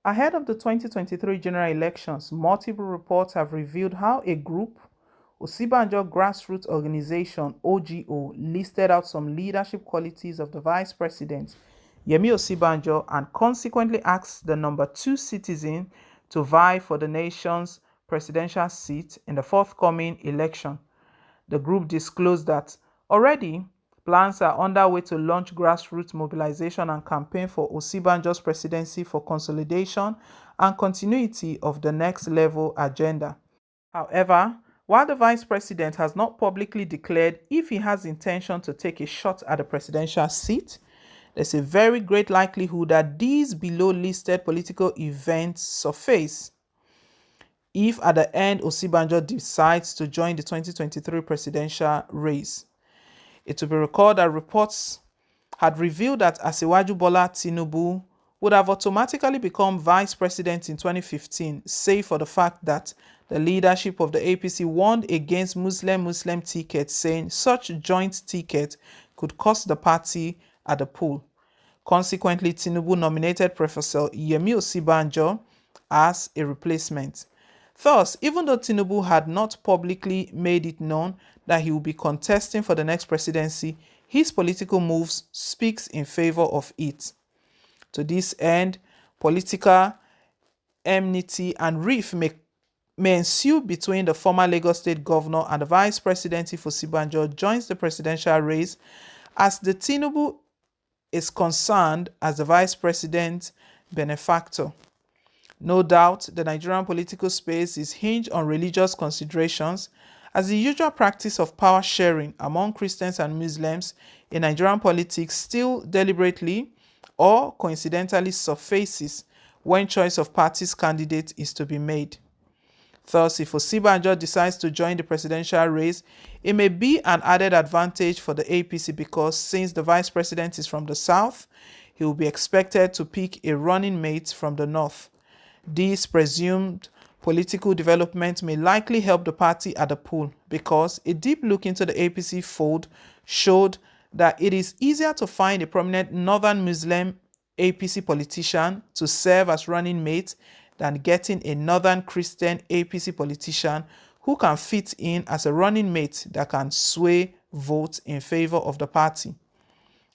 Ahead of the 2023 general elections, multiple reports have revealed how a group, Osibanjo Grassroots Organization (OGO), listed out some leadership qualities of the Vice President, Yemi Osibanjo, and consequently asked the number 2 citizen to vie for the nation's presidential seat in the forthcoming election. The group disclosed that already plans are underway to launch grassroots mobilization and campaign for Osibanjo's presidency for consolidation and continuity of the next level agenda. However, while the vice president has not publicly declared if he has intention to take a shot at the presidential seat, there's a very great likelihood that these below listed political events surface if at the end Osibanjo decides to join the 2023 presidential race. It will be recalled that reports had revealed that Asiwaju Bola Tinubu would have automatically become vice president in 2015, save for the fact that the leadership of the APC warned against Muslim tickets, saying such joint ticket could cost the party at the poll. Consequently, Tinubu nominated Professor Yemi Osibanjo as a replacement. Thus, even though Tinubu had not publicly made it known that he would be contesting for the next presidency, his political moves speaks in favor of it. To this end, political enmity and rift may ensue between the former Lagos State governor and the vice president if Osibanjo joins the presidential race, as the Tinubu is concerned as the vice president benefactor. No doubt, the Nigerian political space is hinged on religious considerations, as the usual practice of power sharing among Christians and Muslims in Nigerian politics still deliberately or coincidentally surfaces when choice of party's candidate is to be made. Thus, if Osibanjo decides to join the presidential race, it may be an added advantage for the APC because since the vice president is from the south, he will be expected to pick a running mate from the north. This presumed political development may likely help the party at the poll because a deep look into the APC fold showed that it is easier to find a prominent northern Muslim APC politician to serve as running mate than getting a northern Christian APC politician who can fit in as a running mate that can sway votes in favor of the party.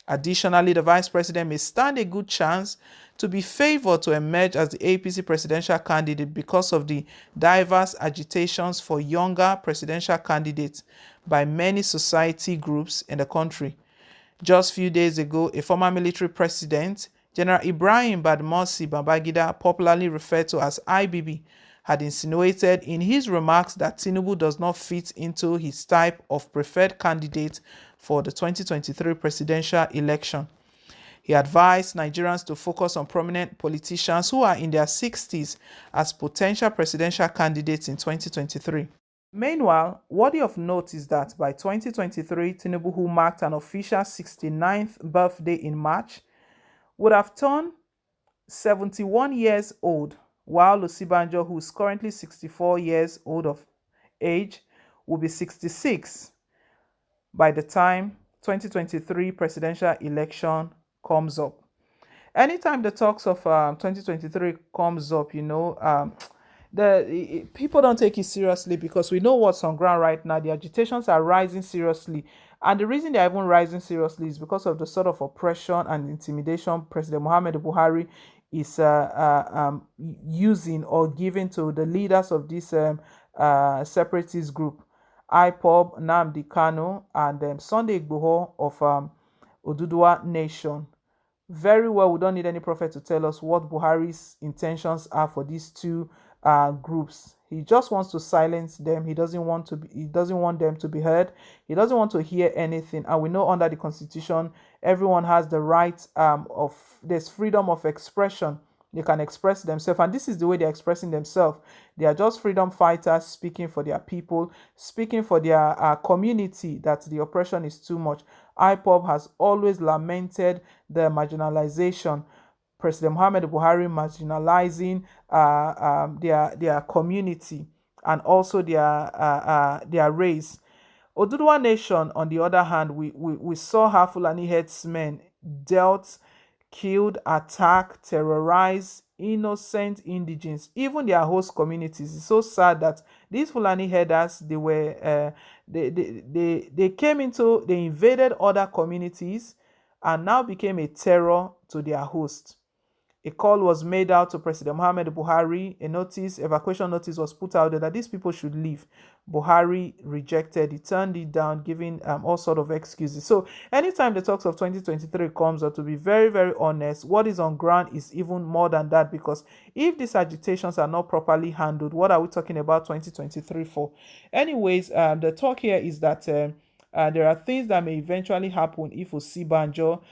Additionally, the vice president may stand a good chance to be favored to emerge as the APC presidential candidate because of the diverse agitations for younger presidential candidates by many society groups in the country. Just a few days ago, a former military president, General Ibrahim Badmosi Babangida, popularly referred to as IBB, had insinuated in his remarks that Tinubu does not fit into his type of preferred candidate for the 2023 presidential election. He advised Nigerians to focus on prominent politicians who are in their 60s as potential presidential candidates in 2023. Meanwhile, worthy of note is that by 2023, Tinubu, who marked an official 69th birthday in March, would have turned 71 years old, while Osibanjo, who is currently 64 years old of age, will be 66 by the time 2023 presidential election comes up. Anytime the talks of 2023 comes up, people don't take it seriously because we know what's on ground right now. The agitations are rising seriously, and the reason they're even rising seriously is because of the sort of oppression and intimidation President Muhammadu Buhari is using or giving to the leaders of this separatist group, IPOB, Nnamdi Kanu, and Sunday Igboho of Oduduwa Nation. Very well, we don't need any prophet to tell us what Buhari's intentions are for these two groups. He just wants to silence them. He doesn't want them to be heard. He doesn't want to hear anything. And we know under the constitution, everyone has the right there's freedom of expression. They can express themselves, and this is the way they're expressing themselves. They are just freedom fighters speaking for their people, speaking for their community, that the oppression is too much. IPOB has always lamented the marginalization. President Muhammadu Buhari marginalizing their community and also their race. Oduduwa Nation, on the other hand, we saw how Fulani headsmen dealt, killed, attacked, terrorized innocent indigenes, even their host communities. It's so sad that these Fulani herders, they came into, they invaded other communities and now became a terror to their host. A call was made out to President Muhammad Buhari. Evacuation notice was put out there that these people should leave. Buhari rejected. He turned it down, giving all sort of excuses. So anytime the talks of 2023 comes up, to be very, very honest, what is on ground is even more than that, because if these agitations are not properly handled, what are we talking about 2023 for? Anyways, the talk here is that there are things that may eventually happen if Osibanjo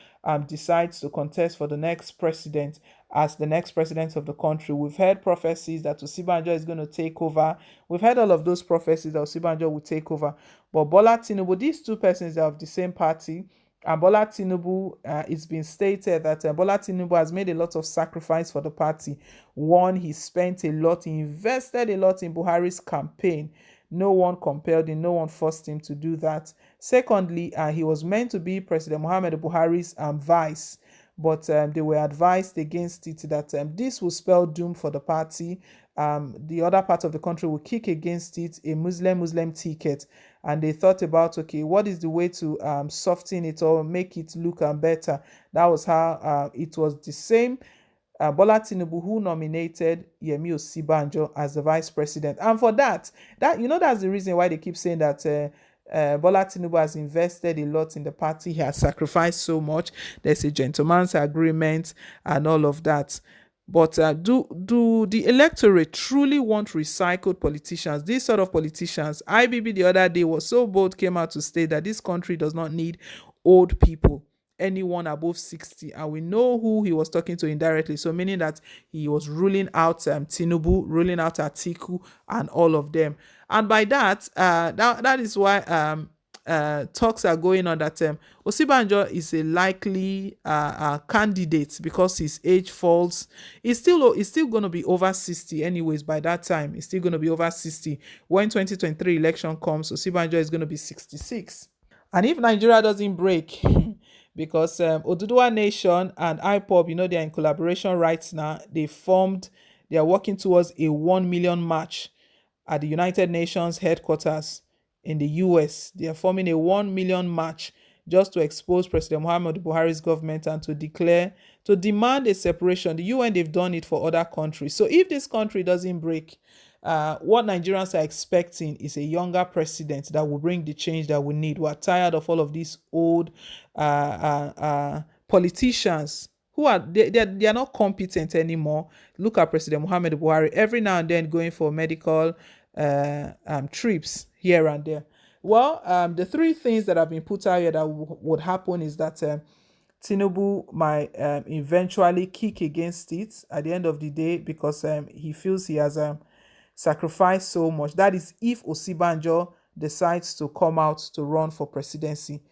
decides to contest for the next president, as the next president of the country. We've heard prophecies that Osibanjo is going to take over. We've heard all of those prophecies that Osibanjo will take over. But Bola Tinubu, these two persons are of the same party. And Bola Tinubu, it's been stated that Bola Tinubu has made a lot of sacrifice for the party. One, he spent a lot, he invested a lot in Buhari's campaign. No one compelled him, no one forced him to do that. Secondly, he was meant to be President Muhammad Buhari's vice, but they were advised against it, that this will spell doom for the party. The other part of the country will kick against it, a Muslim ticket. And they thought about, okay, what is the way to soften it or make it look better? That was how it was the same Bola Tinubu who nominated Yemi Osibanjo as the vice president. And for that that's the reason why they keep saying that Bola Tinubu has invested a lot in the party. He has sacrificed so much. There's a gentleman's agreement and all of that. But do the electorate truly want recycled politicians? These sort of politicians, IBB the other day was so bold, came out to state that this country does not need old people, anyone above 60, and we know who he was talking to indirectly, so meaning that he was ruling out Tinubu, ruling out Atiku and all of them. And by that that is why talks are going on that Osibanjo is a likely candidate, because his age falls. He's still going to be over 60 anyways. By that time, he's still going to be over 60. When 2023 election comes, Osibanjo is going to be 66. And if Nigeria doesn't break, because Oduduwa Nation and IPOB, they're in collaboration right now. They are working towards a 1 million march at the United Nations headquarters in the US. They are forming a 1 million march just to expose President Muhammad Buhari's government and to demand a separation. The UN, they've done it for other countries. So if this country doesn't break, what Nigerians are expecting is a younger president that will bring the change that we need. We're tired of all of these old politicians who they are not competent anymore. Look at President Muhammad Buhari, every now and then going for medical trips here and there. Well, the three things that have been put out here that would happen is that Tinubu might eventually kick against it at the end of the day, because he feels he has sacrificed so much. That is if Osibanjo decides to come out to run for presidency.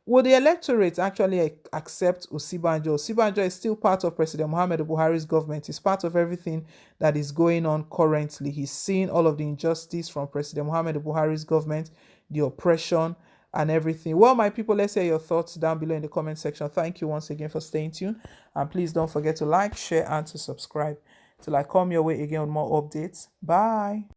Will the electorate actually accept Osibanjo? Osibanjo is still part of President Muhammad Buhari's government. He's part of everything that is going on currently. He's seeing all of the injustice from President Muhammad Buhari's government, the oppression and everything. Well, my people, let's hear your thoughts down below in the comment section. Thank you once again for staying tuned. And please don't forget to like, share, and to subscribe till I come your way again with more updates. Bye.